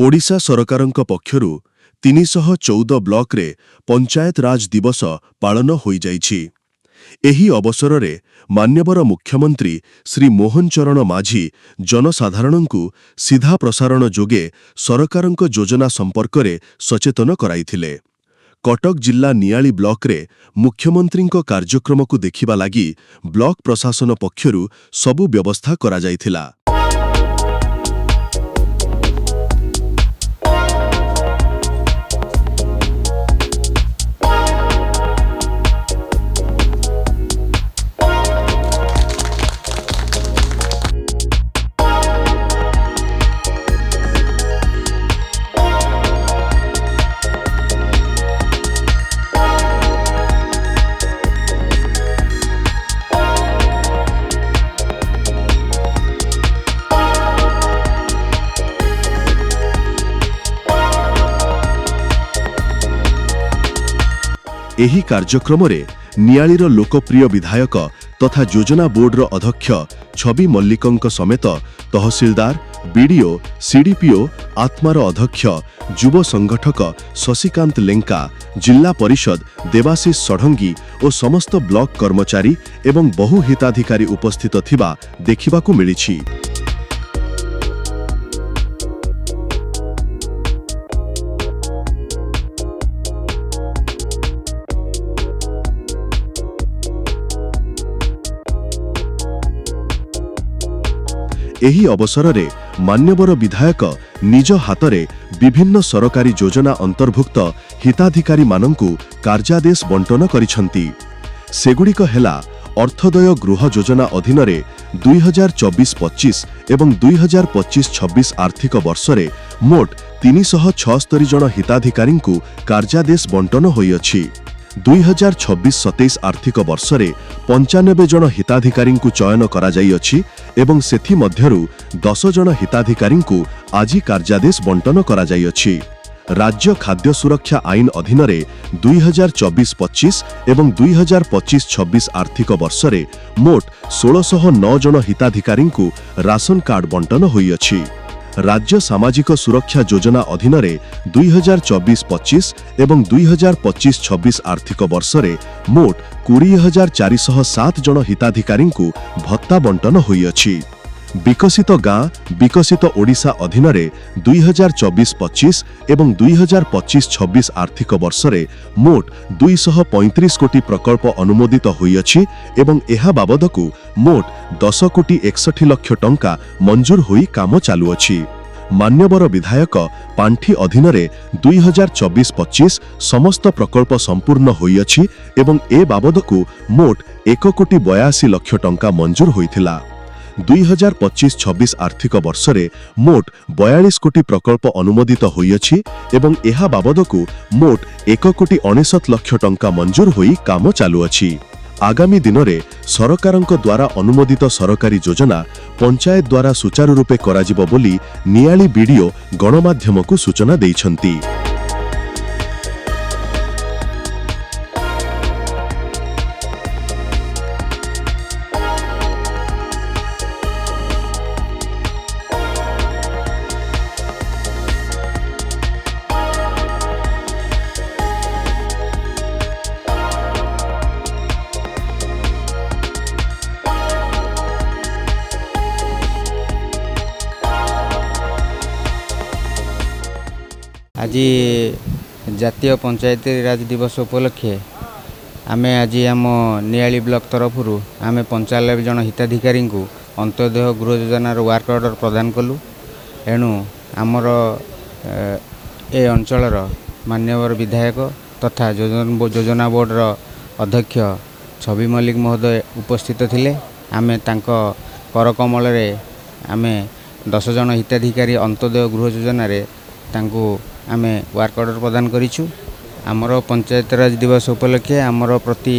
ओडिशा सरकारଙ୍କ पक्षरु 314 ब्लॉकरे पंचायत राज दिवस पालन होई जाइछि। एही अवसररे मान्यवर मुख्यमंत्री श्री मोहन चरण माझी जनसाधारणंकु सीधा प्रसारण जोगे सरकारଙ୍କ योजना संपर्करे सचेतन कराइथिले। कटक जिल्ला नियाली ब्लॉकरे मुख्यमंत्रीଙ୍କ कार्यक्रमକୁ देखिबा लागि ब्लॉक प्रशासन पक्षरु सबु व्यवस्था करा जाइथिला। एही कार्यक्रमरे नियालीर लोकप्रिय विधायक तथा योजना बोर्डर अध्यक्ष छवि मल्लिकंक समेत तहसीलदार बीडीओ सीडीपीओ आत्मार अध्यक्ष युव संगठक शशिकांत लेंका जिला परिषद देवाशीष षडंगी और समस्त ब्लॉक कर्मचारी एवं बहु हिताधिकारी उपस्थित थिबा देखिबाकू मिलिछि। एही अवसररे मान्यवर विधायक निज हातरे विभिन्न सरकारी योजना अंतर्भुक्त हिताधिकारी मानंकु कार्यादेश बंटन करिसंती। सेगुड़िक हेला अर्थोदय गृह योजना अधीनरे 2024-25 एवं 2025-26 आर्थिक वर्षरे मोट 376 जन हिताधिकारींकु कार्यादेश बंटन होइअछि। 2026-27 आर्थिक वर्षरे 95 जन हिताधिकारींकु चयन करा जाइअछि एवं सेथि मध्यरु 10 जन हिताधिकारींकु आजि कार्यादेश बंटन करा जाइअछि। राज्य खाद्य सुरक्षा आईन अधीनरे 2024-25 एवं 2025-26 आर्थिक वर्षरे मोट 1609 जन हिताधिकारींकु राशन कार्ड बंटन होइअछि। राज्य सामाजिक सुरक्षा योजना अधीनरे 2024-25 एवं 2025-26 आर्थिक वर्षरे मोट 20,407 जन हिताधिकारींकु भत्ता बंटन होइअछि। विकसित गाँ विकसित ओडिशा अधीनरे 2024-25 एवं 2025-26 आर्थिक वर्षरे मोट 235 कोटी प्रकल्प अनुमोदित होइअछि एवं एहा बाबदकु मोट 10 कोटी 61 लक्ष टंका मंजूर होई काम चालुअछि। मान्यवर विधायक पांठी अधीनरे 2024-25 समस्त प्रकल्प संपूर्ण होइअछि एवं ए बाबदकु मोट 1 कोटी 82 लक्ष टंका मंजूर होइथिला। 2025-26 आर्थिक वर्षरे मोट 42 कोटी प्रकल्प अनुमोदित होइअछि एवं एहा बाबदकु मोट 1 कोटी 69 लक्ष टंका मंजूर होई काम चालुअछि। आगामी दिनरे सरकारंक द्वारा अनुमोदित सरकारी योजना पंचायत द्वारा सुचारू रूपे कराजिबो बोली नियाली बीडीओ गणमाध्यमकु सूचना दैछंती। आज जातीय पंचायत राज दिवस उपलक्षे आमे आज आम नियाली ब्लॉक तरफ आमे 95 जन हिताधिकारी को अंत्योदय गृह योजनार वर्क ऑर्डर प्रदान कलु। एणु आमर ए अंचलर मान्यवर विधायक तथा योजना बोर्डर अध्यक्ष छवि मल्लिक महोदय उपस्थित थिले। आमे तांको करकमल आमे 10 जन हिताधिकारी अंत्योदय गृह योजनार तांको आमे वर्क ऑर्डर प्रदान करिछु। आमर पंचायत राज दिवस उपलक्षे आमर प्रति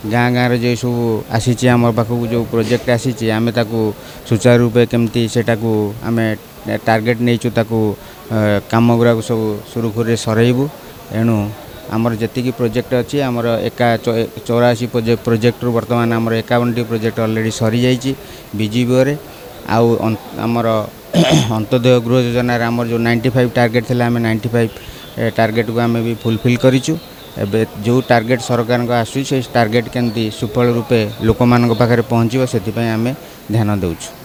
गाँ गाँव जो सब आसी आम पाखक जो प्रोजेक्ट आसी आमे ताकू सुचारू रूपे केमती सेटाकू आमे टार्गेट नहींचु ताकू काम गुरा सब सुरुखुरे सरइबू। एणु आमर जी प्रोजेक्ट अच्छी आमर 84 प्रोजेक्ट वर्तमान आमर 51टी प्रोजेक्ट ऑलरेडी सरी जाइए बीजीबीओ रे। आउ आमर अंत्योदय गृह योजन आमर जो 95 टार्गेट थे आम 95 टार्गेट को आम भी फुलफिल करूँ। एबे जो टार्गेट सरकार को आसुची से टार्गेट केमती सुफल रूपे लोक मान पाखे पहुँचो से आम ध्यान देउछु।